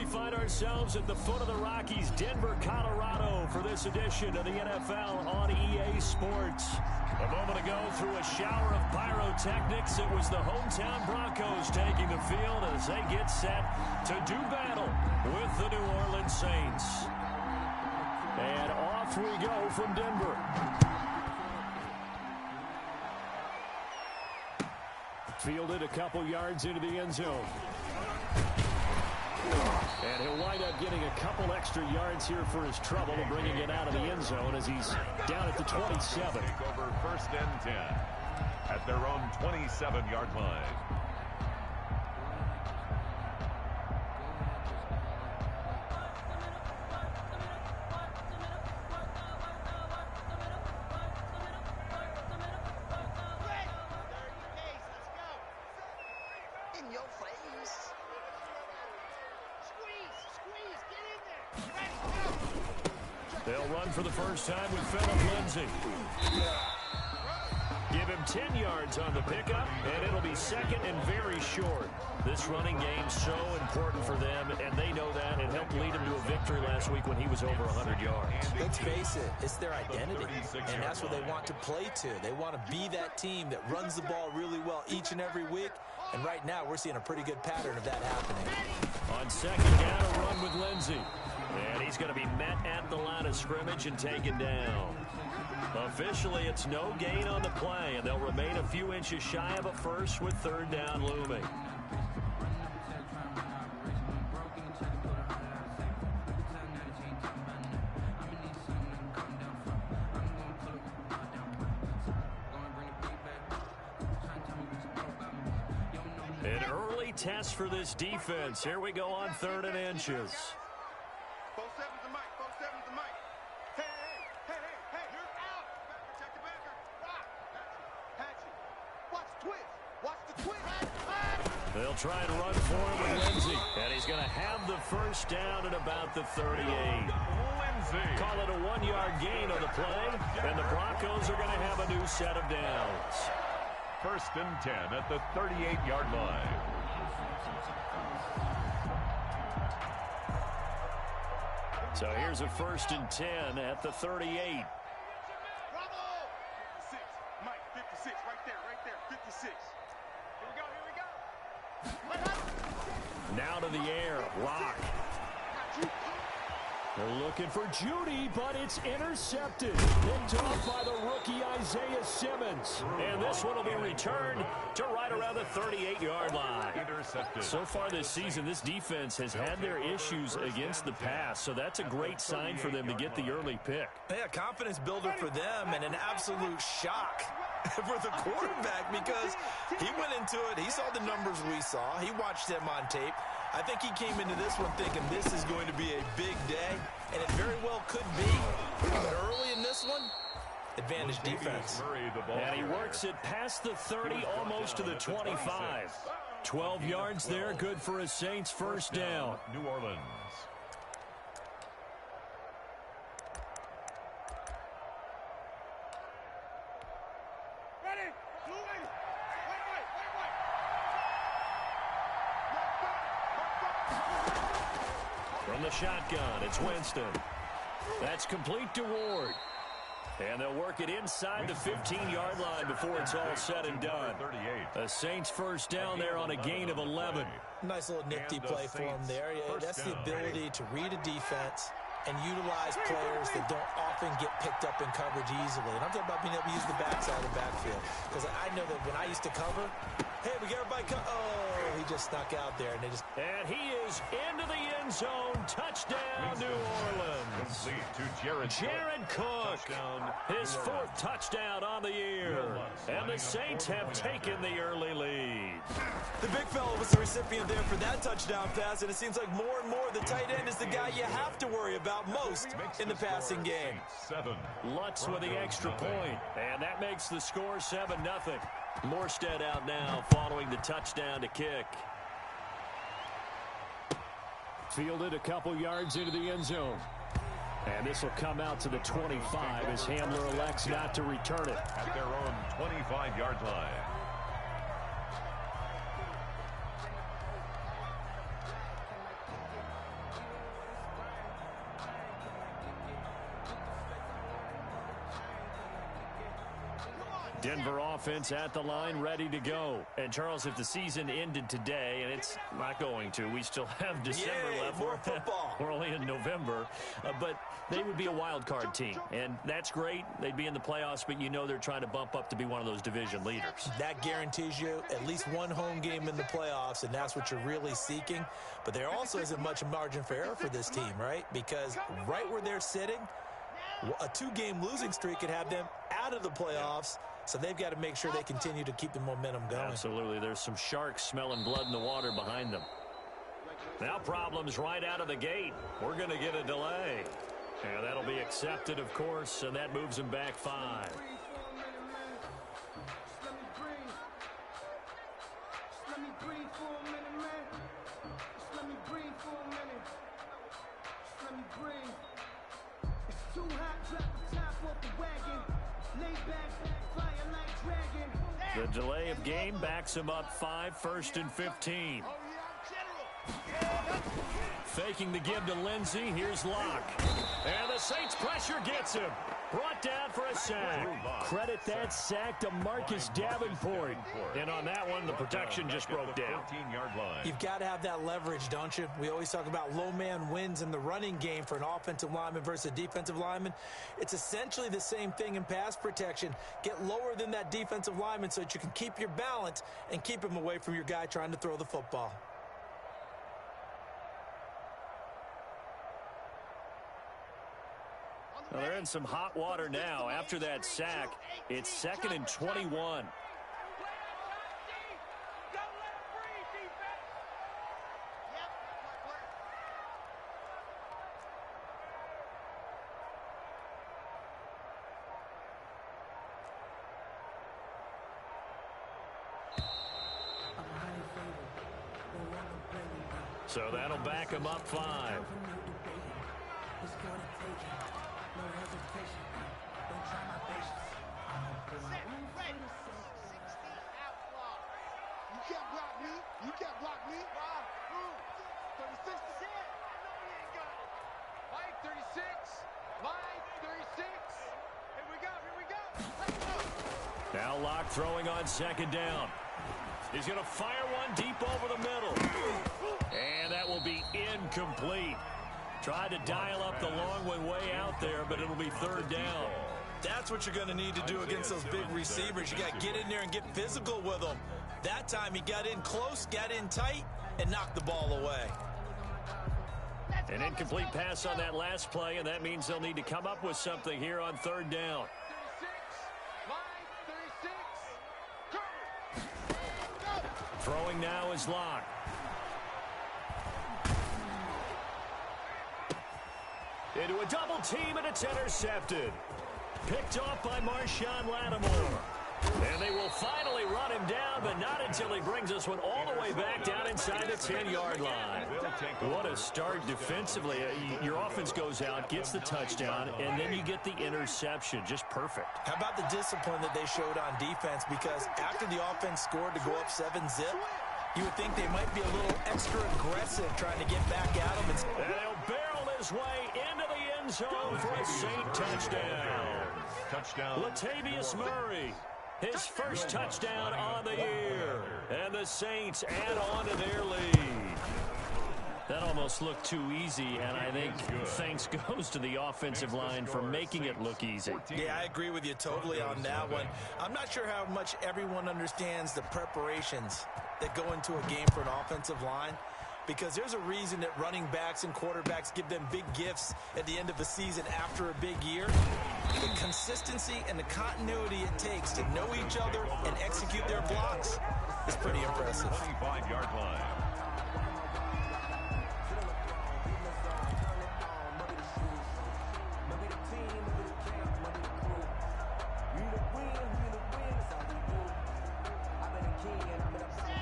find ourselves at the foot of the Rockies, Denver, Colorado, for this edition of the NFL on EA Sports. A moment ago, through a shower of pyrotechnics, it was the hometown Broncos taking the field as they get set to do battle with the New Orleans Saints. And off we go from Denver. Fielded a couple yards into the end zone. And he'll wind up getting a couple extra yards here for his trouble and bringing it out of the end zone as he's down at the 27. Take over 1st and 10 at their own 27-yard line. They'll run for the first time with Phillip Lindsay. Give him 10 yards on the pickup, and it'll be second and very short. This running game's so important for them, and they know that. It helped lead him to a victory last week when he was over 100 yards. Let's face it, it's their identity, and that's what they want to play to. They want to be that team that runs the ball really well each and every week, and right now we're seeing a pretty good pattern of that happening. On second down, a run with Lindsay. And he's going to be met at the line of scrimmage and taken down. Officially, it's no gain on the play, and they'll remain a few inches shy of a first with 3rd down looming. An early test for this defense. Here we go on 3rd and inches. They'll try and run for him with Lindsay. And he's going to have the first down at about the 38. Lindsay. Call it a 1-yard gain on the play. And the Broncos are going to have a new set of downs. 1st and 10 at the 38-yard line. So here's a 1st and 10 at the 38. Mike, 56, right there, 56. Here we go. Now to the air, Lock. They're looking for Judy, but it's intercepted. Picked off by the rookie Isaiah Simmons. And this one will be returned to right around the 38-yard line. Intercepted. So far this season, this defense has had their issues against the pass, so that's a great sign for them to get the early pick. Yeah, confidence builder for them and an absolute shock for the quarterback because he went into it. He saw the numbers we saw. He watched them on tape. I think he came into this one thinking this is going to be a big day, and it very well could be. But early in this one, advantage defense. And he works it past the 30, almost to the 25. 12 yards there, good for a Saints first down. New Orleans. From the shotgun, it's Winston. That's complete to Ward. And they'll work it inside the 15-yard line before it's all said and done. A Saints first down there on a gain of 11. Nice little nifty play for him there. Yeah, that's the ability to read a defense and utilize players that don't often get picked up in coverage easily. And I'm talking about being able to use the backside of the backfield. Because I know that when I used to cover, hey, we get everybody oh, he just snuck out there. And he is into the end zone. Touchdown, New Orleans. Jared Cook. His 4th touchdown on the year. And the Saints have taken the early lead. The big fella was the recipient there for that touchdown pass, and it seems like more and more the tight end is the guy you have to worry about most in the passing game. Lutz with the extra point, and that makes the score 7-0. Morstead out now following the touchdown to kick. Fielded a couple yards into the end zone. And this will come out to the 25 as Hamler elects not to return it. At their own 25-yard line. Denver offense at the line, ready to go. And, Charles, if the season ended today, and it's not going to, we still have December left. More football. We're only in November. But they would be a wild card team. And that's great. They'd be in the playoffs, but you know they're trying to bump up to be one of those division leaders. That guarantees you at least one home game in the playoffs, and that's what you're really seeking. But there also isn't much margin for error for this team, right? Because right where they're sitting, a 2-game losing streak could have them out of the playoffs. So they've got to make sure they continue to keep the momentum going. Absolutely. There's some sharks smelling blood in the water behind them. Now problems right out of the gate. We're going to get a delay. And that'll be accepted, of course, and that moves them back 5. The delay of game backs him up 5, 1st and 15. Faking the give to Lindsey. Here's Locke. And the Saints pressure gets him. Brought down for a sack. Credit that sack to Marcus Davenport. And on that one, the protection just broke down. You've got to have that leverage, don't you? We always talk about low man wins in the running game for an offensive lineman versus a defensive lineman. It's essentially the same thing in pass protection. Get lower than that defensive lineman so that you can keep your balance and keep him away from your guy trying to throw the football. Well, they're in some hot water now. After that sack, it's 2nd and 21. So that'll back him up 5. You can't block me. 36. Mike 36. Mike 36. Here we go. Now Locke throwing on 2nd down. He's going to fire one deep over the middle. And that will be incomplete. Tried to dial up the long one way out there, but it'll be 3rd down. That's what you're going to need to do against those big receivers. You got to get in there and get physical with them. That time he got in close, got in tight, and knocked the ball away. An incomplete pass on that last play, and that means they'll need to come up with something here on 3rd down. 36. Throwing now is Locke. Into a double team, and it's intercepted. Picked off by Marshawn Lattimore. And they will finally run him down, but not until he brings this one all the way back down inside the 10-yard line. What a start defensively. Your offense goes out, gets the touchdown, and then you get the interception. Just perfect. How about the discipline that they showed on defense? Because after the offense scored to go up 7-zip, you would think they might be a little extra aggressive trying to get back at them. And he'll barrel his way into the end zone for a Saint touchdown. Latavius Murray. His first touchdown on the year. And the Saints add on to their lead. That almost looked too easy, and I think thanks goes to the offensive line for making it look easy. Yeah, I agree with you totally on that one. I'm not sure how much everyone understands the preparations that go into a game for an offensive line, because there's a reason that running backs and quarterbacks give them big gifts at the end of the season after a big year. The consistency and the continuity it takes to know each other and execute their blocks is pretty impressive. 25-yard line.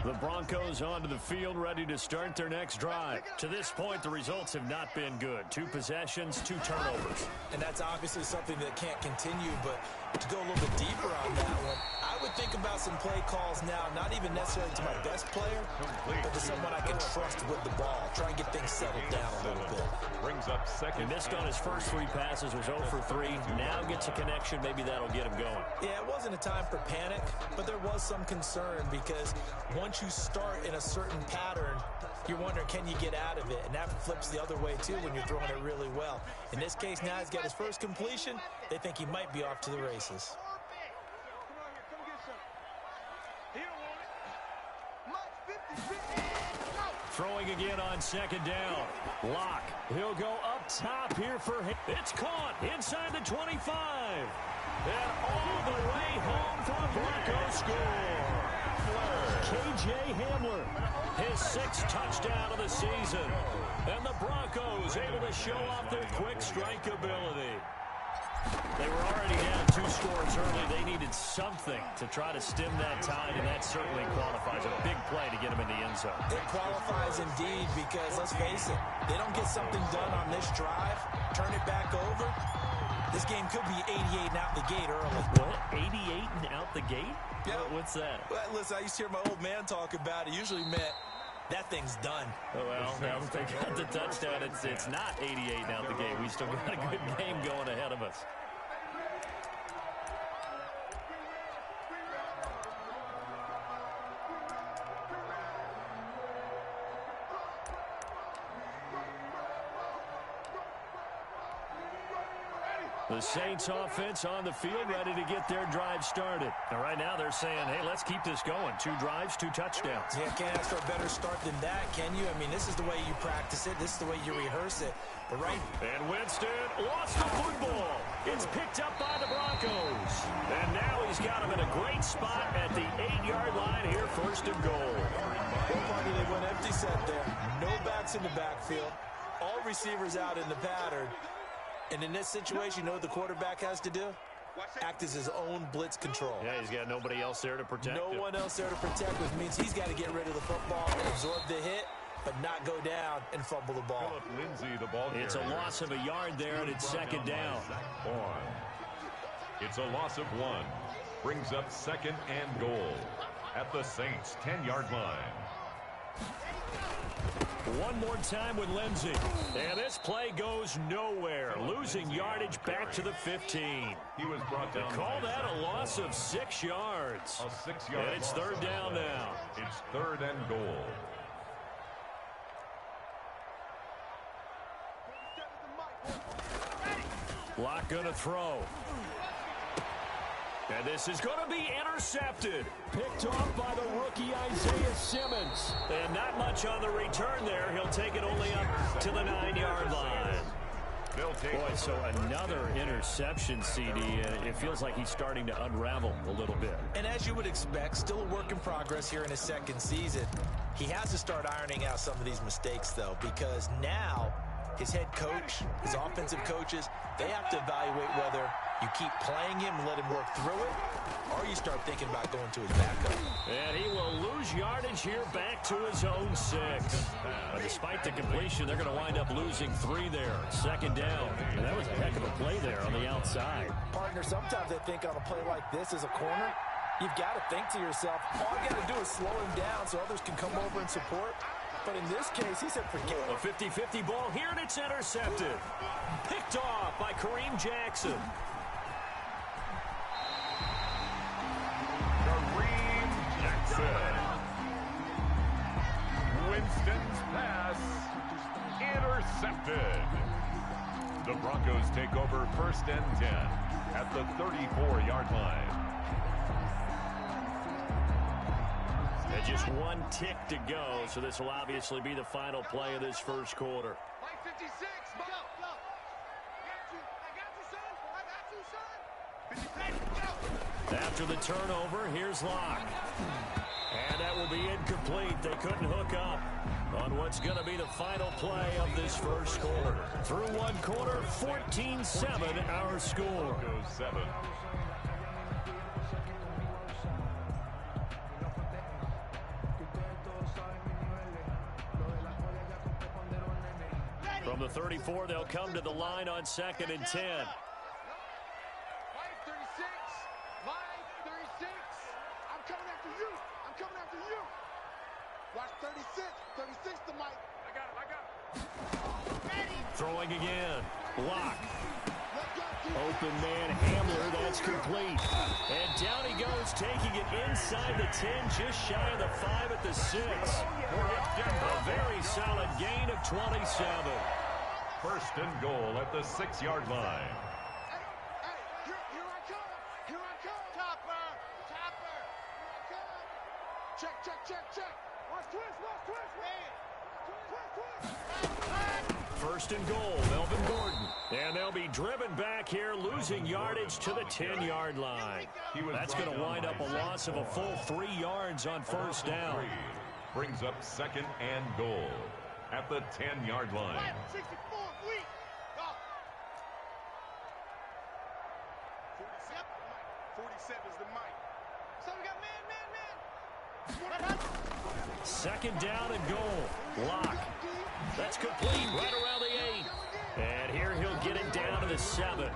The Broncos onto the field, ready to start their next drive. To this point, the results have not been good. 2 possessions, 2 turnovers. And that's obviously something that can't continue, but to go a little bit deeper on that one, I would think about some play calls now, not even necessarily to my best player, but to someone I can trust with the ball. Try and get things settled down a little bit. Brings up second. He missed on his first 3 passes, was 0 for 3. Now gets a connection. Maybe that'll get him going. Yeah, it wasn't a time for panic, but there was some concern because once you start in a certain pattern, you're wondering, can you get out of it? And that flips the other way, too, when you're throwing it really well. In this case, now he's got his first completion. They think he might be off to the races. Throwing again on second down. Locke. He'll go up top here for him. It's caught inside the 25. And all the way home for a Bronco score. K.J. Hamler, his 6th touchdown of the season. And the Broncos able to show off their quick strike ability. They were already down 2 scores early. They needed something to try to stem that tide, and that certainly qualifies. A big play to get them in the end zone. It qualifies indeed because, let's face it, they don't get something done on this drive, turn it back over. This game could be 88 and out the gate early. What? 88 and out the gate? Yeah. What's that? Well, listen, I used to hear my old man talk about it. Usually meant that thing's done. Oh, well, now that they got the touchdown, it's not 88 and out the gate. We still got a good game going ahead of us. The Saints offense on the field, ready to get their drive started. And right now they're saying, hey, let's keep this going. 2 drives, 2 touchdowns. Yeah, can't ask for a better start than that, can you? I mean, this is the way you practice it. This is the way you rehearse it. But right. And Winston lost the football. It's picked up by the Broncos. And now he's got him in a great spot at the 8-yard line here, 1st and goal. Party, they went empty set there. No backs in the backfield. All receivers out in the pattern. And in this situation, you know what the quarterback has to do? Act as his own blitz control. Yeah, he's got nobody else there to protect him. No one else there to protect, which means he's got to get rid of the football, absorb the hit, but not go down and fumble the ball. Lindsay, the ball It's a loss of a yard there, and it's 2nd down. It's a loss of 1. Brings up 2nd and goal at the Saints' 10-yard line. One more time with Lindsay. And this play goes nowhere. Losing yardage back to the 15. He was brought down. Call that a loss of 6 yards. A 6-yard. And it's 3rd down now. It's 3rd and goal. Locke gonna throw. And this is going to be intercepted. Picked off by the rookie Isaiah Simmons. And not much on the return there. He'll take it only up to the 9-yard line. Boy, so another interception, CD. It feels like he's starting to unravel a little bit. And as you would expect, still a work in progress here in his 2nd season. He has to start ironing out some of these mistakes, though, because now his head coach, his offensive coaches, they have to evaluate whether you keep playing him and let him work through it, or you start thinking about going to his backup. And he will lose yardage here back to his own 6. Despite the completion, they're going to wind up losing 3 there. 2nd down. And that was a heck of a play there on the outside. Partner, sometimes I think on a play like this as a corner, you've got to think to yourself, all you got to do is slow him down so others can come over and support. But in this case, he said forget it. A 50-50 ball here, and it's intercepted. Picked off by Kareem Jackson. Kareem Jackson. Winston's pass intercepted. The Broncos take over 1st and 10 at the 34-yard line. And just 1 tick to go, so this will obviously be the final play of this 1st quarter. After the turnover, here's Locke. And that will be incomplete. They couldn't hook up on what's going to be the final play of this 1st quarter. Through 1 quarter, 14-7 our score. Goes 7. From the 34, they'll come to the line on 2nd and 10. Watch 36. 36 to Mike. I got it. Throwing again. Block. Open man Hamler, that's complete. And down he goes, taking it inside the 10, just shy of the 5 at the 6. A very solid gain of 27. First and goal at the 6-yard line. Here I come. Here I come. Topper. Here I come. Check. Watch twist, man. Twist. First and goal, Melvin Gordon. And they'll be driven back here, losing yardage to the 10-yard line. That's going to wind up a loss of a full 3 yards on first down. Brings up second and goal at the 10-yard line. 64, weak. 47's the mic. So we got man. Second down and goal. Lock. That's complete right around the 8. And here he'll get it down to the 7.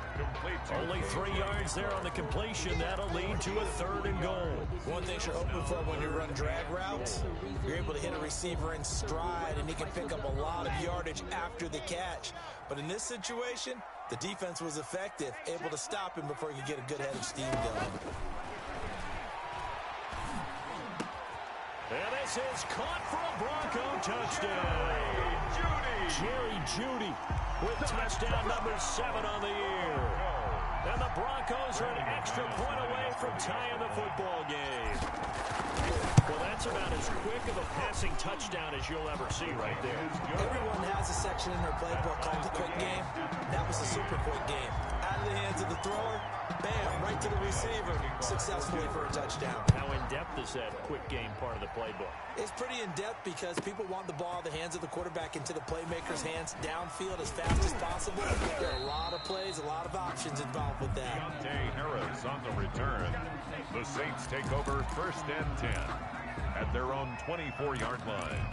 Only 3 yards there on the completion. That'll lead to a third and goal. One thing you're hoping for when you run drag routes, you're able to hit a receiver in stride, and he can pick up a lot of yardage after the catch. But in this situation, the defense was effective, able to stop him before he could get a good head of steam going. And this is caught for a Bronco touchdown. Jerry Jeudy with touchdown number 7 on the year. And the Broncos are an extra point away from tying the football game. Well, that's about as quick of a passing touchdown as you'll ever see right there. Everyone has a section in their playbook called the quick game. That was a super quick game. Out of the hands of the thrower, bam, right to the receiver, successfully for a touchdown. How in-depth is that quick game part of the playbook? It's pretty in-depth because people want the ball in the hands of the quarterback into the playmaker's hands downfield as fast as possible. There are a lot of plays, a lot of options involved with that. Deontay Harris on the return. The Saints take over first and 10 at their own 24-yard line.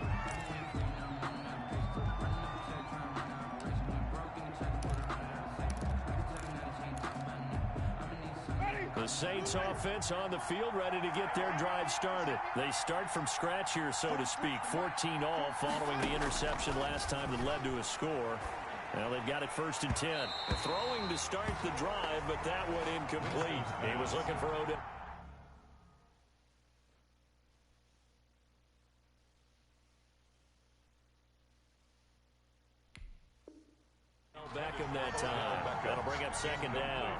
The Saints offense on the field, ready to get their drive started. They start from scratch here, so to speak. 14 all following the interception last time that led to a score. Well, they've got it first and 10. Throwing to start the drive, but that one incomplete. He was looking for Odell. Back in that time. That'll bring up second down.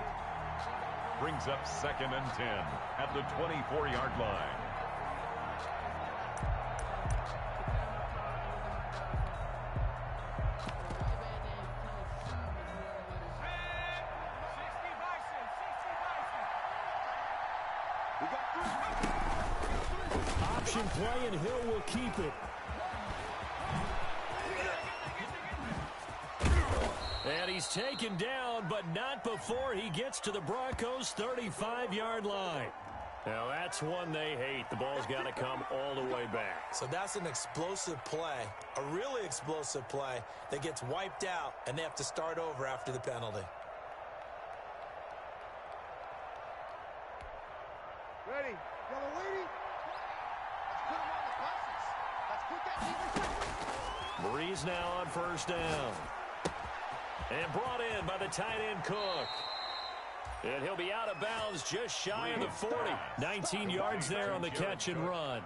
Brings up second and 10 at the 24-yard line. Option play, and Hill will keep it. And he's taken down, but not before he gets to the Broncos' 35-yard line. Now, that's one they hate. The ball's got to come all the way back. So that's an explosive play, a really explosive play that gets wiped out, and they have to start over after the penalty. Ready. Yellow lady. Let's put him on the buses. Let's put that. Breeze now on first down. And brought in by the tight end Cook. And he'll be out of bounds just shy of the 40. 19 yards there on the catch and run.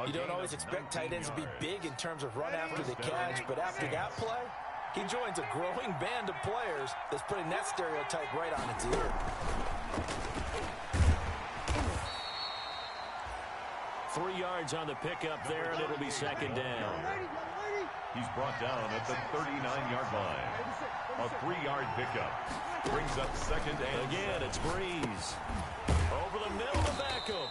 You don't always expect tight ends to be big in terms of run after the catch, but after that play, he joins a growing band of players that's putting that stereotype right on its ear. 3 yards on the pickup there, and it'll be second down. He's brought down at the 39-yard line. A 3-yard pickup. Brings up second and again, it's Breeze. Over the middle to Beckham.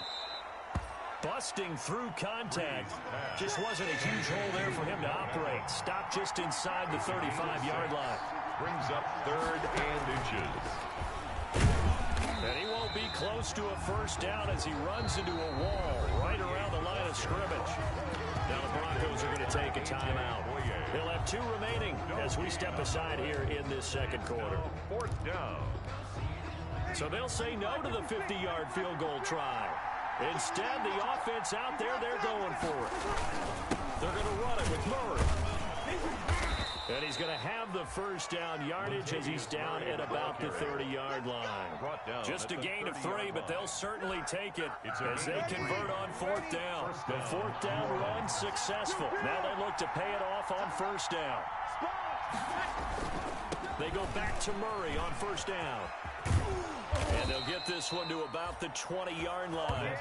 Busting through contact. Just wasn't a huge hole there for him to operate. Stopped just inside the 35-yard line. Brings up third and inches. And he won't be close to a first down as he runs into a wall right around the line of scrimmage. Now the Broncos are going to take a timeout. He'll have 2 remaining as we step aside here in this second quarter. Fourth down. So they'll say no to the 50-yard field goal try. Instead, the offense out there, they're going for it. They're going to run it with Murray. And he's going to have the first down yardage as he's down at about the 30-yard line. Just a gain of 3, but they'll certainly take it as they convert on fourth down. The fourth down run successful. Now they look to pay it off on first down. They go back to Murray on first down. And they'll get this one to about the 20-yard line.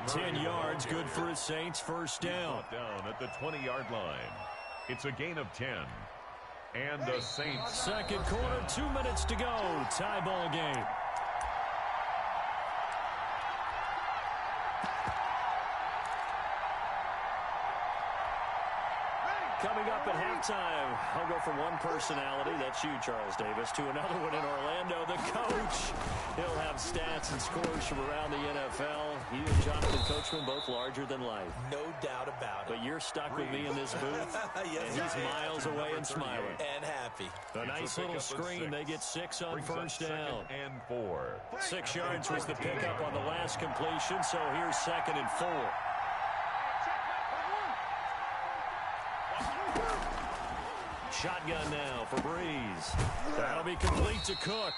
10 yards, good for a Saints first down. Down at the 20-yard line. It's a gain of 10. And the Saints. Second quarter, 2 minutes to go. Tie ball game. Coming up at halftime, I'll go from one personality, that's you, Charles Davis, to another one in Orlando, the coach. He'll have stats and scores from around the NFL. He and Jonathan Coachman both larger than life. No doubt about it. But you're stuck with me in this booth, yes, and he's miles away and smiling. And happy. A nice little screen. They get 6 on first down. And 4. 6 yards was the pickup on the last completion, so here's 2nd and 4. Shotgun now for Breeze. That'll be complete to Cook.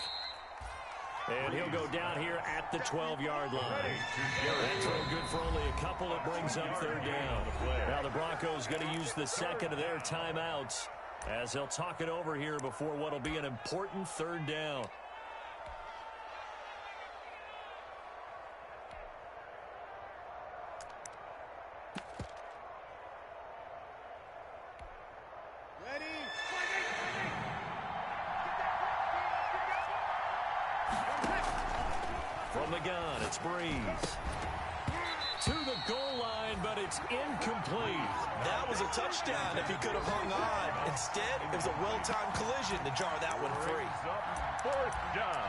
And he'll go down here at the 12-yard line. That throw good for only a couple. It brings up third down. Now the Broncos going to use the second of their timeouts as they'll talk it over here before what will be an important third down. From the gun, it's Breeze. To the goal line, but it's incomplete. That was a touchdown if he could have hung on. Instead, it was a well-timed collision to jar that one free. Fourth down.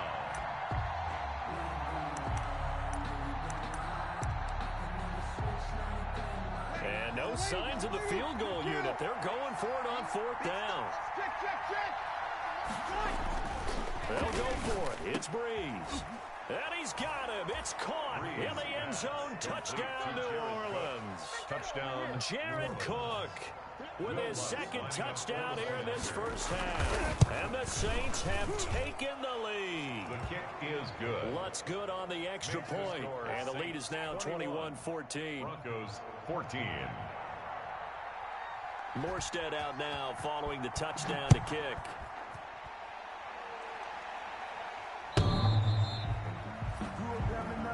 And no signs of the field goal unit. They're going for it on fourth down. They'll go for it. It's Breeze. And he's got him. It's caught in the end zone. Touchdown, New Orleans. Touchdown. Jared Cook with his second touchdown here in this first half. And the Saints have taken the lead. The kick is good. Lutz good on the extra point. And the lead is now 21-14. Broncos 14. Morstead out now following the touchdown to kick.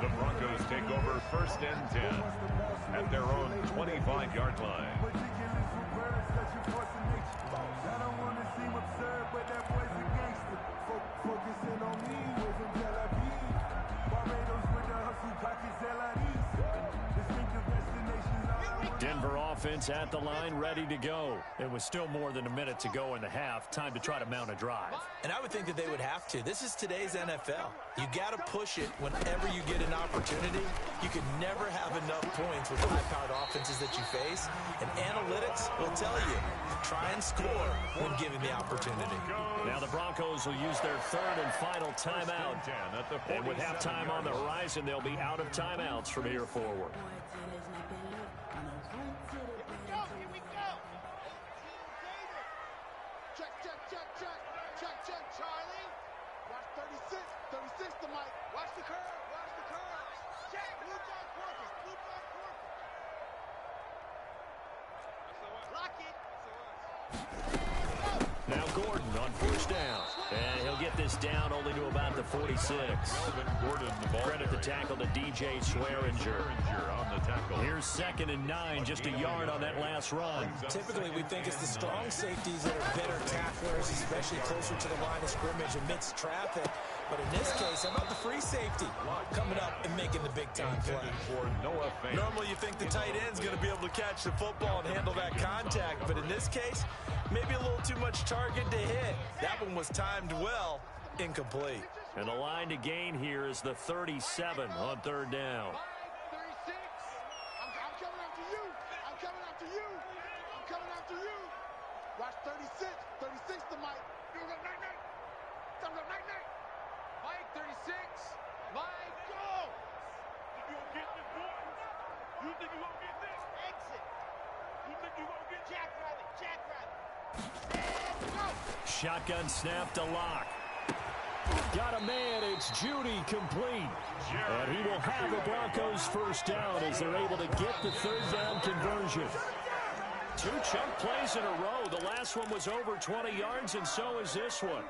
The Broncos take over first and 10 at their own 25-yard line. Denver offense at the line, ready to go. It was still more than a minute to go in the half. Time to try to mount a drive. And I would think that they would have to. This is today's NFL. You got to push it whenever you get an opportunity. You can never have enough points with the high-powered offenses that you face. And analytics will tell you, try and score when given the opportunity. Now the Broncos will use their third and final timeout. And with halftime on the horizon, they'll be out of timeouts from here forward. Check, Charlie. Watch 36, 36 to Mike. Watch the curve, watch the curve. Check, blue block working, blue block working. Lock it. Now Gordon on first down. And he'll get this down only to about the 46. Credit the tackle to DJ Swearinger. On the tackle. Here's 2nd and 9, just a yard on that last run. Typically, we think it's the strong safeties that are better tacklers, especially closer to the line of scrimmage amidst traffic. But in this case, how about the free safety coming up and making the big-time play? Normally, you think the tight end's going to be able to catch the football and handle that contact. But in this case, maybe a little too much target to hit. That one was timed well, incomplete. And the line to gain here is the 37 on third down. 36. I'm coming after you. I'm coming after you. I'm coming after you. Watch 36. 36 to Mike. Here we go, night. Thumbs up, night. Mike, 36. Mike, go. gonna get this, boy? You think you gonna get this? Exit. You think you gonna get jackrabbit? Shotgun snap to Lock. Got a man, it's Judy complete. And he will have a Broncos first down as they're able to get the third down conversion. 2 chunk plays in a row. The last one was over 20 yards, and so is this one.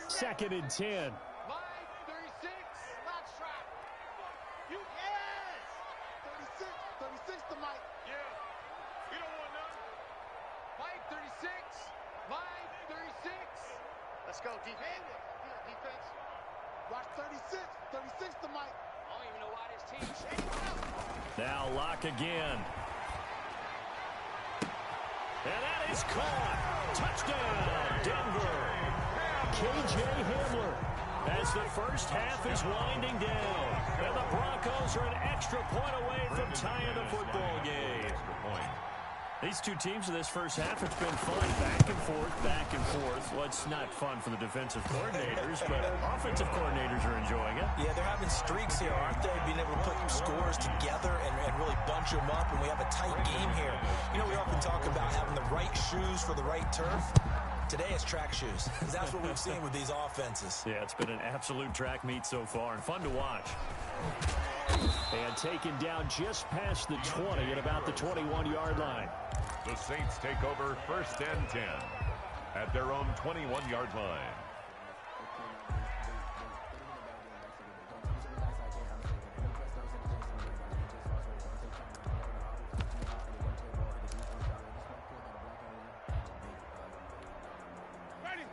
Second and 10. Line 36. Lock strap. You yes. 36 to Mike. Yeah. You don't want none. Mike 36. Line 36. Let's go defense. Defense. Watch 36 to Mike. I don't even know why this team changed. Now Lock again. And that is caught. Touchdown, Denver. K.J. Hamler as the first half is winding down. And the Broncos are an extra point away from tying the football game. These two teams in this first half, it's been fun. Back and forth. Well, it's not fun for the defensive coordinators, but offensive coordinators are enjoying it. Yeah, they're having streaks here, aren't they? Being able to put scores together and really bunch them up, and we have a tight game here. You know, we often talk about having the right shoes for the right turf. Today it's track shoes. That's what we've seen with these offenses. Yeah, it's been an absolute track meet so far and fun to watch. And taken down just past the 20 at about the 21-yard line. The Saints take over first and 10 at their own 21-yard line.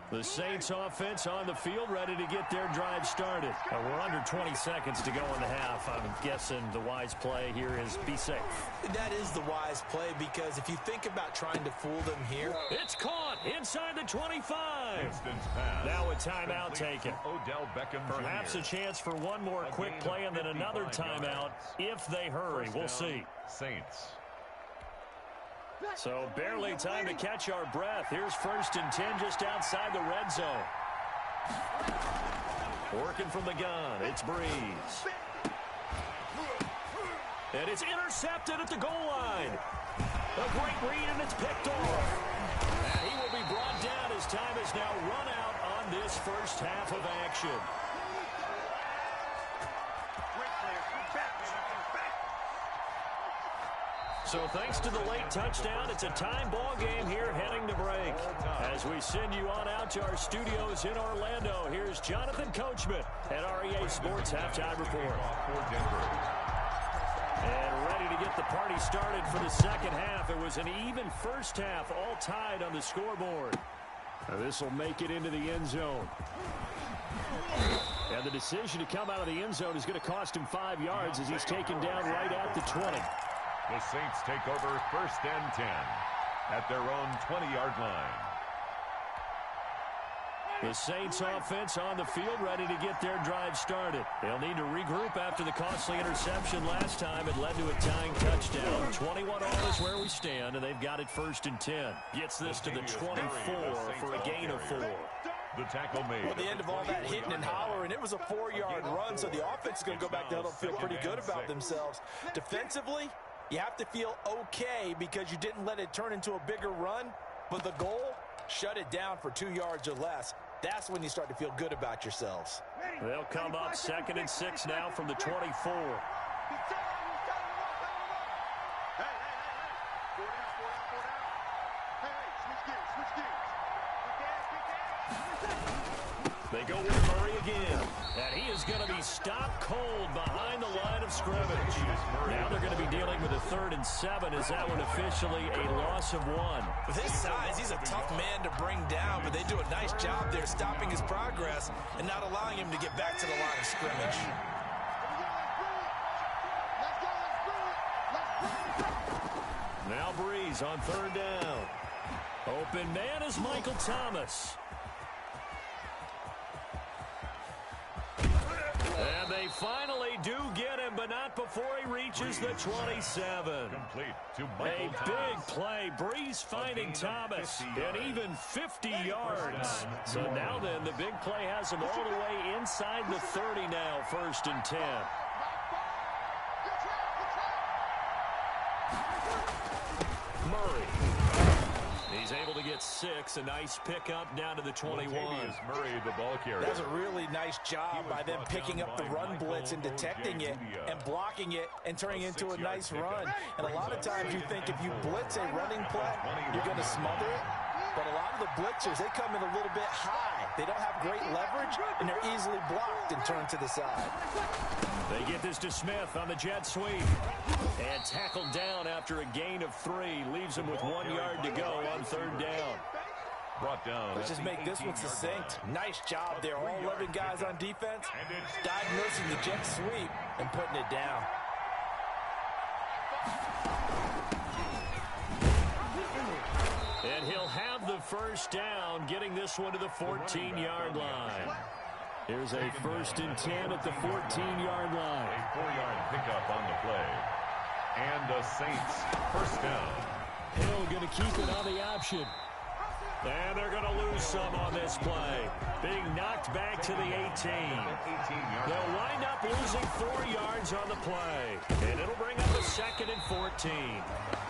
The Saints offense on the field, ready to get their drive started. We're under 20 seconds to go in the half. I'm guessing the wise play here is be safe. That is the wise play, because if you think about trying to fool them here. It's caught inside the 25. Distance pass. Now a timeout taken. Odell Beckham Perhaps Jr. a chance for one more quick play and then another timeout if they hurry. We'll see. Saints. So barely time to catch our breath. Here's first and 10 just outside the red zone. Working from the gun, it's Breeze. And it's intercepted at the goal line. A great read, and it's picked off. And he will be brought down as time has now run out on this first half of action. So thanks to the late touchdown, it's a time ball game here heading to break. As we send you on out to our studios in Orlando, here's Jonathan Coachman at REA Sports Halftime Report. And ready to get the party started for the second half. It was an even first half, all tied on the scoreboard. This will make it into the end zone. And the decision to come out of the end zone is going to cost him 5 yards as he's taken down right at the 20. The Saints take over first and 10 at their own 20-yard line. The Saints offense on the field, ready to get their drive started. They'll need to regroup after the costly interception last time. It led to a tying touchdown. 21-all is where we stand, and they've got it first and 10. Gets this to the 24 for a gain of 4. The tackle made. Well, the end of all that hitting and hollering, it was a 4-yard run, so the offense is going to go back to huddle and feel pretty good about themselves. Defensively, you have to feel okay because you didn't let it turn into a bigger run, but the goal, shut it down for 2 yards or less. That's when you start to feel good about yourselves. They'll come up second and 6 now from the 24. They go with Murray again. And he is going to be stopped cold behind the line of scrimmage. Now they're going to be dealing with a 3rd and 7. Is that one officially a loss of 1? With his size, he's a tough man to bring down, but they do a nice job there stopping his progress and not allowing him to get back to the line of scrimmage. Now Breeze on 3rd down. Open man is Michael Thomas. And they finally do get him, but not before he reaches the 27. Complete to A Michael big Thomas. play. Breeze finding Thomas. And even 50 yards. So now then, the big play has him all the way inside the 30 now, 1st and 10. Murray. He's able to get 6. A nice pickup down to the 21. Murray, the ball carrier. That's a really nice job by them picking up the run blitz and detecting it and blocking it and turning it into a nice run. And a lot of times you think if you blitz a running play, you're going to smother it. But a lot of the blitzers, they come in a little bit high. They don't have great leverage, and they're easily blocked and turned to the side. They get this to Smith on the jet sweep. And tackled down after a gain of 3. Leaves him with 1 yard to go on 3rd down. Brought down. Let's just make this one succinct. Nice job there. All 11 guys on defense diagnosing the jet sweep and putting it down. And he'll have the 1st down, getting this one to the 14-yard line. Here's a 1st and 10 at the 14-yard line. A 4-yard pickup on the play. And the Saints 1st down. Hill going to keep it on the option. And they're going to lose some on this play. Being knocked back to the 18. They'll wind up losing 4 yards on the play. And it'll bring up a 2nd and 14.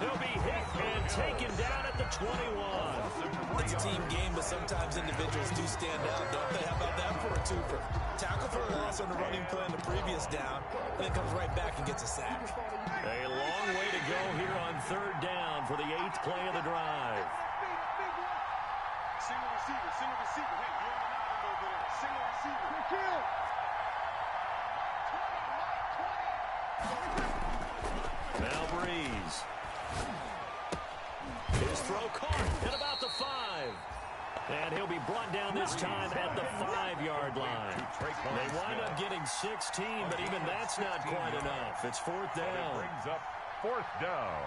He'll be hit and taken down at the 21. It's a team game, but sometimes individuals do stand out, don't they? How about that for a twofer? Tackle for a loss on the running play on the previous down, then comes right back and gets a sack. A long way to go here on 3rd down for the 8th play of the drive. Single receiver, single receiver. Hey, you're on an island over there. Single receiver. Kill. 20. Now Breeze. His throw caught at about the 5. And he'll be brought down this time at the 5-yard line. They wind up getting 16, but even that's not quite enough. It's 4th down. Brings up 4th down.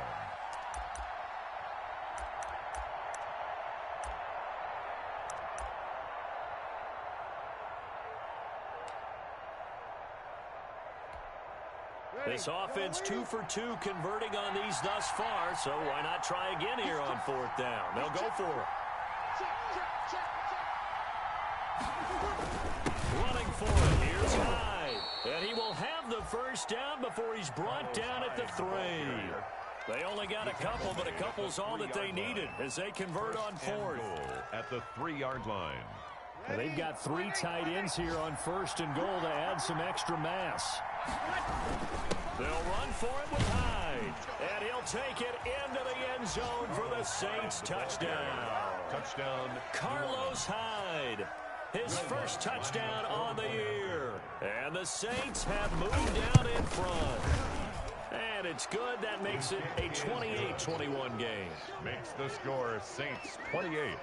This offense 2 for 2 converting on these thus far, so why not try again here on 4th down? They'll go for it. Running for it. Here's Hyde. And he will have the 1st down before he's brought down at the 3. They only got a couple, but a couple's all that they needed as they convert on 4th. At the 3-yard line. And they've got 3 tight ends here on 1st and goal to add some extra mass. They'll run for it with Hyde. And he'll take it into the end zone for the Saints touchdown. Touchdown. Carlos Hyde. His 1st touchdown on the year. And the Saints have moved down in front. And it's good. That makes it a 28-21 game. Makes the score Saints 28.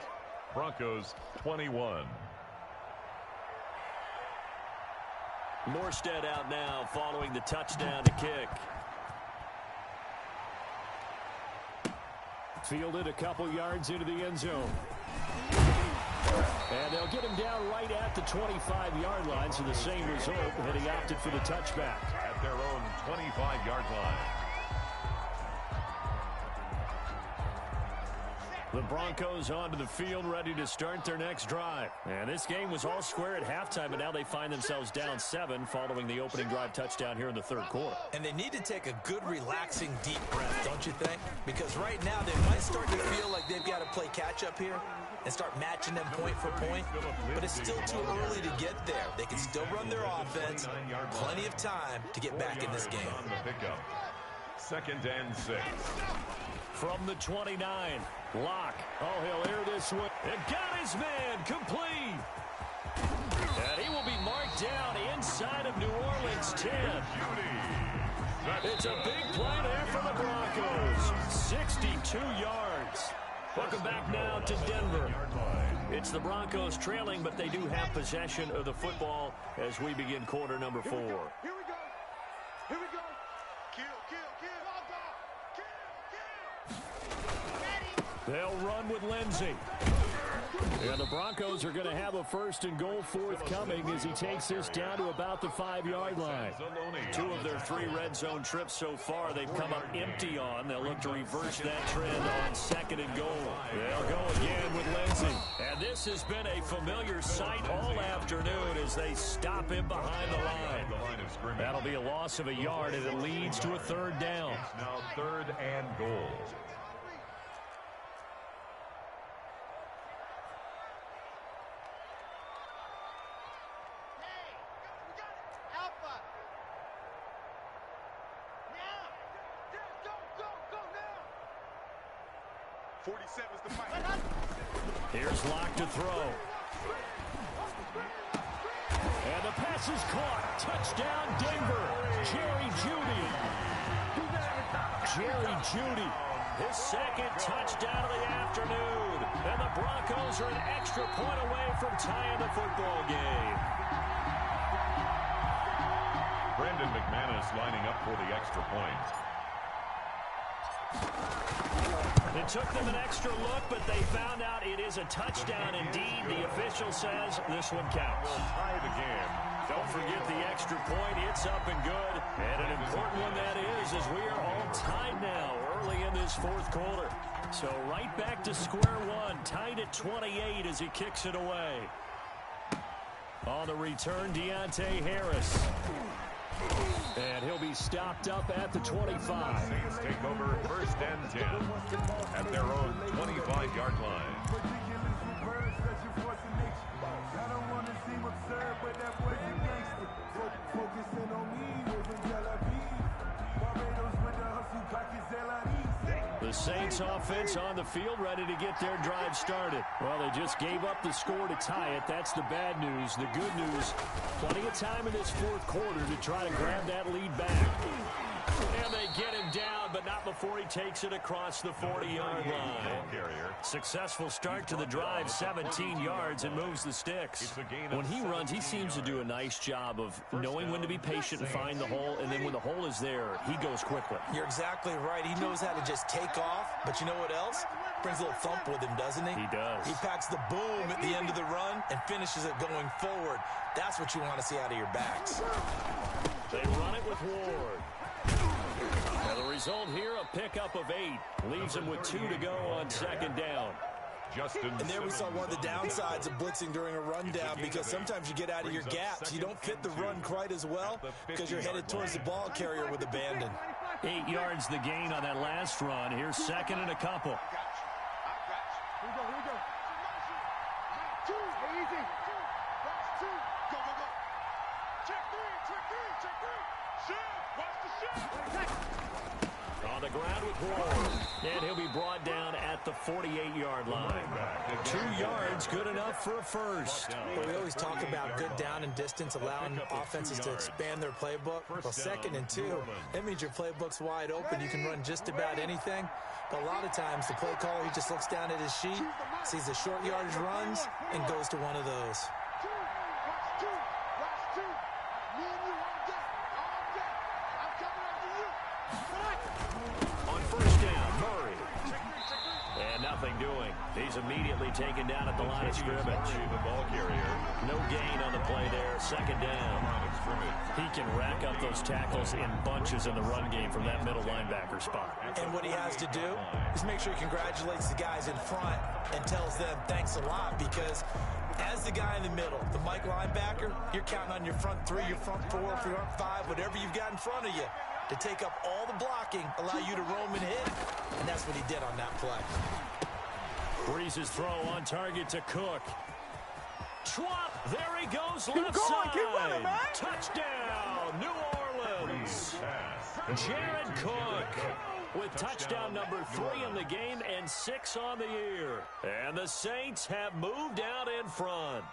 Broncos 21. Morstead out now following the touchdown to kick. Fielded a couple yards into the end zone. And they'll get him down right at the 25-yard line, so the same result, and he opted for the touchback. At their own 25-yard line. The Broncos onto the field, ready to start their next drive. And this game was all square at halftime, but now they find themselves down 7 following the opening drive touchdown here in the 3rd quarter. And they need to take a good, relaxing, deep breath, don't you think? Because right now they might start to feel like they've got to play catch-up here and start matching them point for point. But it's still too early to get there. They can still run their offense. Plenty of time to get back in this game. 2nd and 6. From the 29, Locke. Oh, he'll air this one. And got his man complete. And he will be marked down inside of New Orleans 10. It's a big play there for the Broncos. 62 yards. Welcome back now to Denver. It's the Broncos trailing, but they do have possession of the football as we begin quarter number 4. Here we go. Here we go. Kill, kill, kill. Kill, kill. They'll run with Lindsey. And the Broncos are going to have a 1st and goal forthcoming as he takes this down to about the 5-yard line. 2 of their 3 red zone trips so far they've come up empty on. They'll look to reverse that trend on 2nd and goal. They'll go again with Lindsey. And this has been a familiar sight all afternoon as they stop him behind the line. That'll be a loss of a yard, and it leads to a 3rd down. It's now 3rd and goal. Alpha. Now. Go now. 47's the mic. Here's Locke to throw. And the pass is caught. Touchdown, Denver. Jerry Jeudy. Jerry Jeudy, his 2nd touchdown of the afternoon. And the Broncos are an extra point away from tying the football game. Brandon McManus lining up for the extra point. It took them an extra look, but they found out it is a touchdown indeed. The official says this one counts. Will tie the game. Don't forget the extra point. It's up and good. And an important one that is, as we are all tied now early in this 4th quarter. So right back to square one, tied at 28 as he kicks it away. On the return, Deontay Harris. And he'll be stopped up at the 25. Saints take over 1st and 10 at their own 25-yard line. The Saints offense on the field ready to get their drive started. Well, they just gave up the score to tie it. That's the bad news. The good news, plenty of time in this 4th quarter to try to grab that lead back. And they get him down, but not before he takes it across the 40-yard line. Successful start to the drive, 17 yards, and moves the sticks. When he runs, he seems to do a nice job of knowing when to be patient and find the hole, and then when the hole is there, he goes quickly. You're exactly right. He knows how to just take off, but you know what else? Brings a little thump with him, doesn't he? He does. He packs the boom at the end of the run and finishes it going forward. That's what you want to see out of your backs. They run it with Ward. Now the result here, a pickup of 8. Leaves him with 2 to go on 2nd down. And there we saw one of the downsides of blitzing during a rundown, because sometimes you get out of your gaps. You don't fit the run quite as well because you're headed towards the ball carrier with abandon. 8 yards the gain on that last run. Here's 2nd and a couple. Here we go. 2. Easy. Watch 2. Go. Check 3. Watch the shot. On the ground with Ward. And he'll be brought down at the 48-yard line. 2 yards, good enough for a first. Well, we always talk about good down and distance, allowing offenses to expand their playbook. Well, 2nd and 2, that means your playbook's wide open. You can run just about anything. But a lot of times, the play caller, he just looks down at his sheet, sees the short yardage runs, and goes to one of those. Watch 2. Me and you on deck. On deck. I'm coming after you. On 1st down, Murray. And nothing doing. He's immediately taken down at the line of scrimmage. The ball carrier. No gain on the play there. 2nd down. He can rack up those tackles in bunches in the run game from that middle linebacker spot. And what he has to do is make sure he congratulates the guys in front and tells them thanks a lot, because as the guy in the middle, the Mike linebacker, you're counting on your front 3, your front 4, your front 5, whatever you've got in front of you to take up all the blocking, allow you to roam and hit, and that's what he did on that play. Breeze's throw on target to Cook. Schwab, there he goes, left side. Keep running, man. Touchdown, New Orleans. Jared Cook with touchdown number 3 in the game and 6 on the year. And the Saints have moved out in front.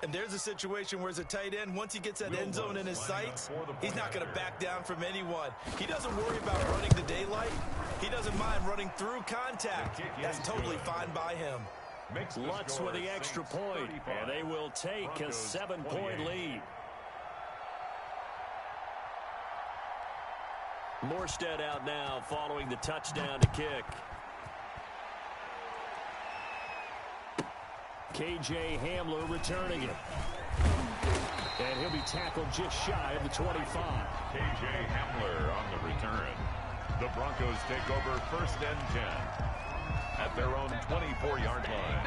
And there's a situation where, as a tight end, once he gets that end zone in his sights, he's not going to back down from anyone. He doesn't worry about running the daylight. He doesn't mind running through contact. That's totally fine by him. Lutz with the extra point, and they will take a 7-point lead. Morstead out now following the touchdown to kick. KJ Hamler returning it. And he'll be tackled just shy of the 25. KJ Hamler on the return. The Broncos take over 1st and 10 at their own 24-yard line.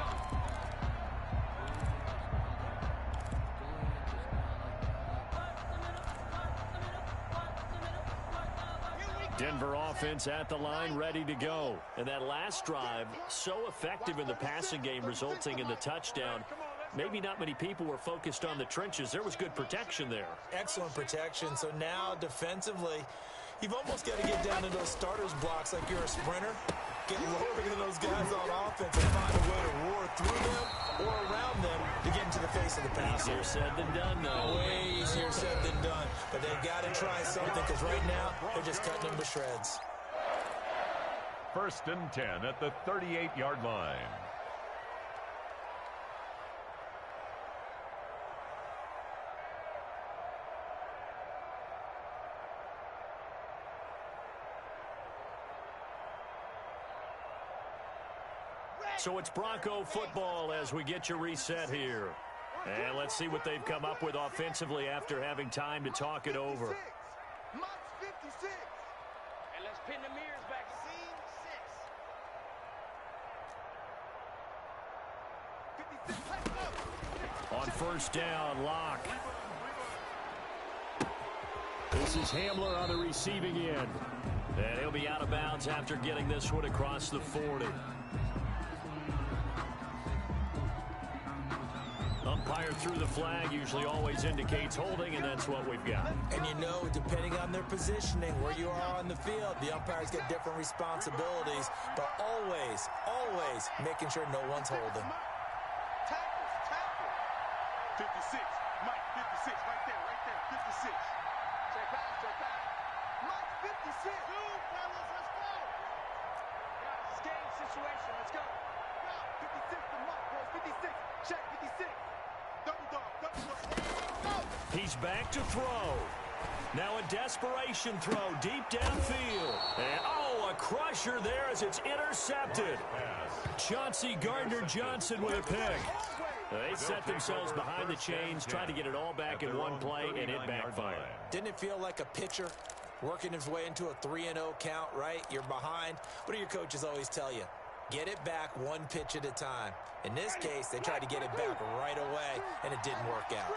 Denver offense at the line, ready to go. And that last drive, so effective in the passing game, resulting in the touchdown. Maybe not many people were focused on the trenches. There was good protection there. Excellent protection. So now defensively, you've almost got to get down to those starters blocks like you're a sprinter. Get lower than those guys on offense and find a way to roar through them or around them to get into the face of the passer. Easier said than done, though. Way easier said than done. But they've got to try something because right now they're just cutting them to shreds. 1st and 10 at the 38-yard line. So it's Bronco football as we get you reset here. And let's see what they've come up with offensively after having time to talk it over. Mott's 56. And let's pin the mirrors back. Scene 6. 56. On 1st down, Locke. This is Hamler on the receiving end. And he'll be out of bounds after getting this one across the 40. Umpire through the flag usually always indicates holding, and that's what we've got. And you know, depending on their positioning, where you are on the field, the umpires get different responsibilities, but always, always making sure no one's holding. Tackle. 56. Mike, 56. Right there. 56. Check back. Mike, 56. Dude, fellas, let's go. Yeah, it's game situation. Let's go. 56 to Mike, boys. 56. Check 56. Double dog. He's back to throw. Now a desperation throw deep downfield. And, a crusher there as it's intercepted. Chauncey Gardner-Johnson with a pick. They set themselves behind the chains, trying to get it all back in one play, and it backfired. Didn't it feel like a pitcher working his way into a 3-0 count, right? You're behind. What do your coaches always tell you? Get it back one pitch at a time. In this case, they tried to get it back right away, and it didn't work out.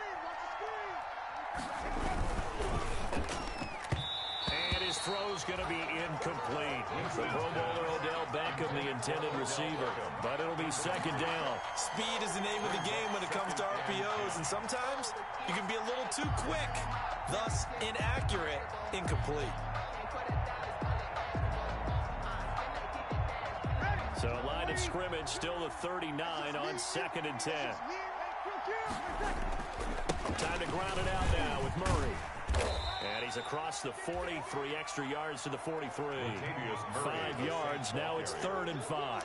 And his throw's going to be incomplete. The Pro Bowler Odell Beckham, the intended receiver. But it'll be 2nd down. Speed is the name of the game when it comes to RPOs, and sometimes you can be a little too quick, thus inaccurate, incomplete. So line of scrimmage still the 39 on 2nd and 10. Time to ground it out now with Murray. And he's across the 40, 3 extra yards to the 43. 5 yards, now it's 3rd and 5.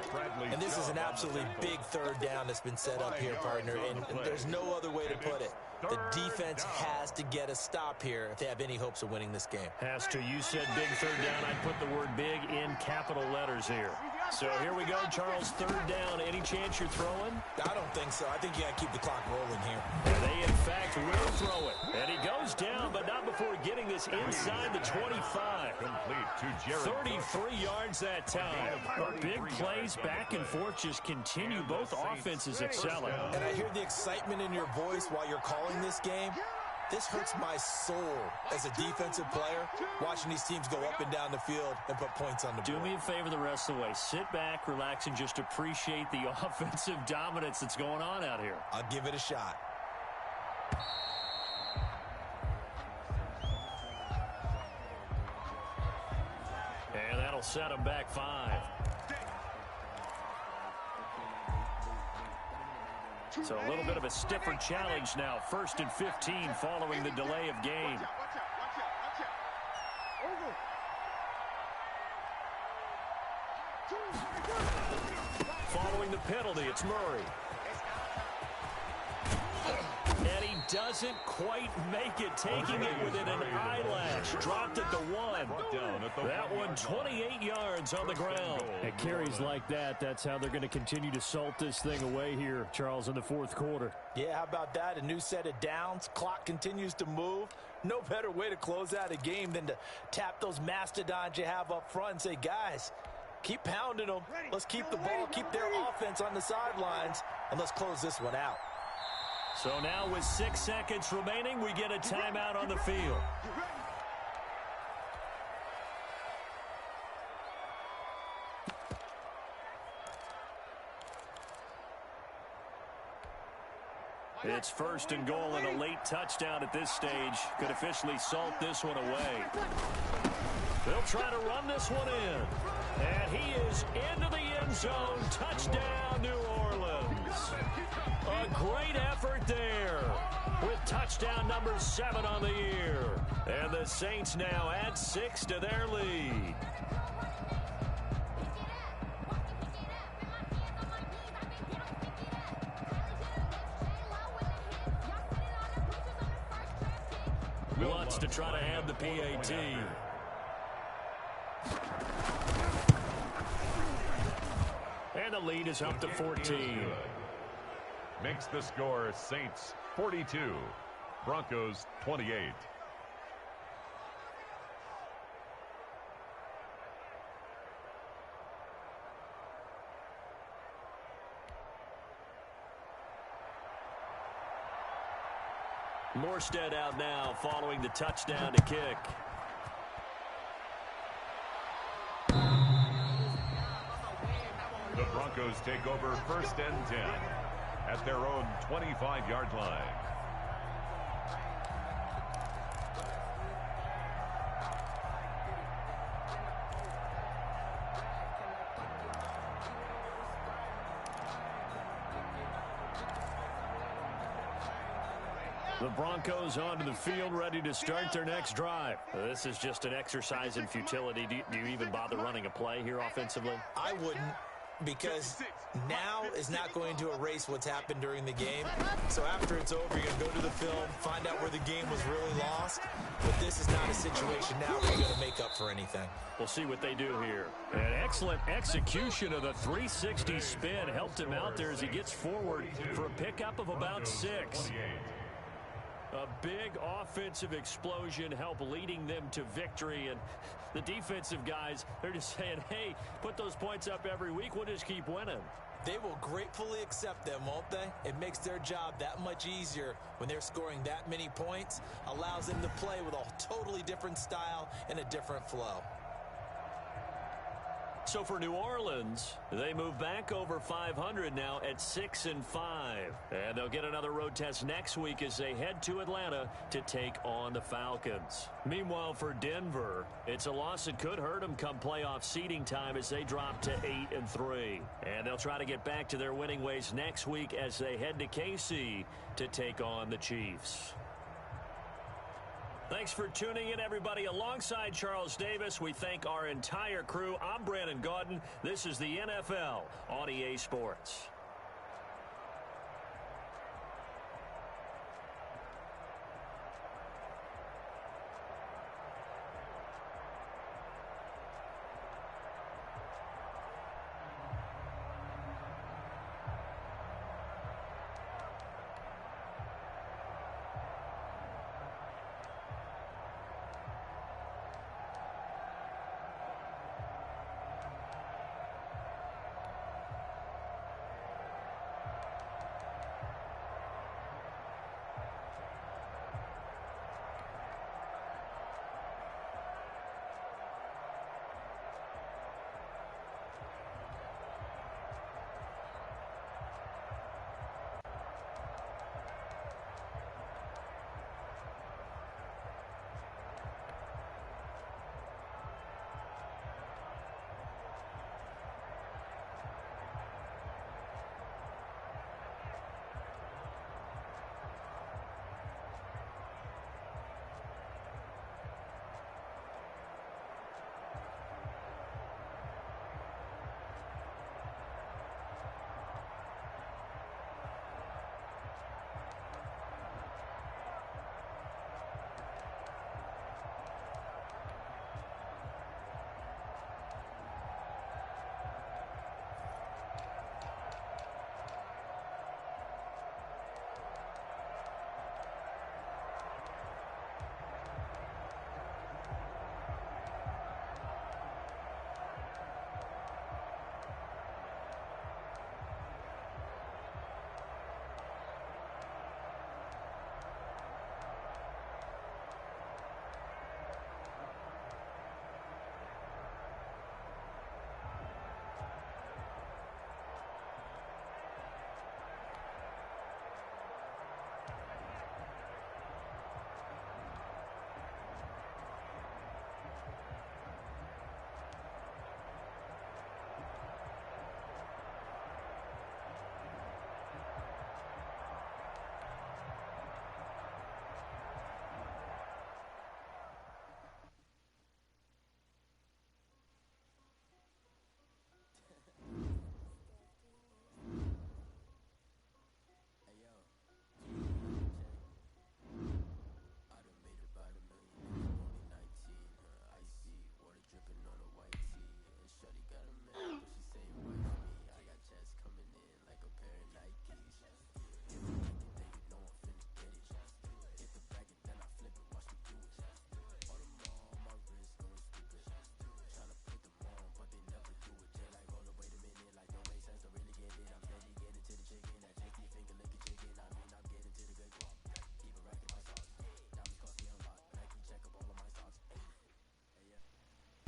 And this is an absolutely big 3rd down that's been set up here, partner, and there's no other way to put it. The defense has to get a stop here if they have any hopes of winning this game. Has to. You said big 3rd down. I'd put the word big in capital letters here. So here we go, Charles, 3rd down. Any chance you're throwing? I don't think so. I think you got to keep the clock rolling here. And they, in fact, will throw it. And he goes down, but not before getting this inside the 25. Complete to Jared 33 yards that time. Big plays back and forth just continue. Both offenses excelling. And I hear the excitement in your voice while you're calling this game. This hurts my soul as a defensive player, watching these teams go up and down the field and put points on the board. Do me a favor the rest of the way. Sit back, relax, and just appreciate the offensive dominance that's going on out here. I'll give it a shot. And that'll set them back 5. So a little bit of a stiffer challenge now. 1st and 15 following the delay of game. Following the penalty, it's Murray. And he doesn't quite make it, taking it within an eyelash. Dropped at the 1. That one 28 yards on the ground. At carries like that, that's how they're going to continue to salt this thing away here, Charles, in the fourth quarter. Yeah, how about that? A new set of downs. Clock continues to move. No better way to close out a game than to tap those mastodons you have up front and say, guys, keep pounding them. Let's keep the ball, keep their offense on the sidelines, and let's close this one out. So now with 6 seconds remaining, we get a timeout on the field. It's first and goal and a late touchdown at this stage. Could officially salt this one away. They'll try to run this one in. And he is into the end zone. Touchdown, New Orleans. A great effort there with touchdown number 7 on the year. And the Saints now add 6 to their lead. Wants to try to have the PAT. And the lead is up to 14. Makes the score Saints 42, Broncos 28. Morstead out now following the touchdown to kick. The Broncos take over first and 10 at their own 25-yard line. The Broncos onto the field, ready to start their next drive. This is just an exercise in futility. Do you even bother running a play here offensively? I wouldn't, because now is not going to erase what's happened during the game. So after it's over, you're going to go to the film, find out where the game was really lost. But this is not a situation now where you're going to make up for anything. We'll see what they do here. An excellent execution of the 360 spin helped him out there as he gets forward for a pickup of about 6. A big offensive explosion helped leading them to victory. And the defensive guys, they're just saying, hey, put those points up every week. We'll just keep winning. They will gratefully accept them, won't they? It makes their job that much easier when they're scoring that many points. Allows them to play with a totally different style and a different flow. So for New Orleans, they move back over 500 now at 6-5. And they'll get another road test next week as they head to Atlanta to take on the Falcons. Meanwhile, for Denver, it's a loss that could hurt them come playoff seeding time as they drop to 8-3. And they'll try to get back to their winning ways next week as they head to KC to take on the Chiefs. Thanks for tuning in, everybody. Alongside Charles Davis, we thank our entire crew. I'm Brandon Gaudin. This is the NFL on EA Sports.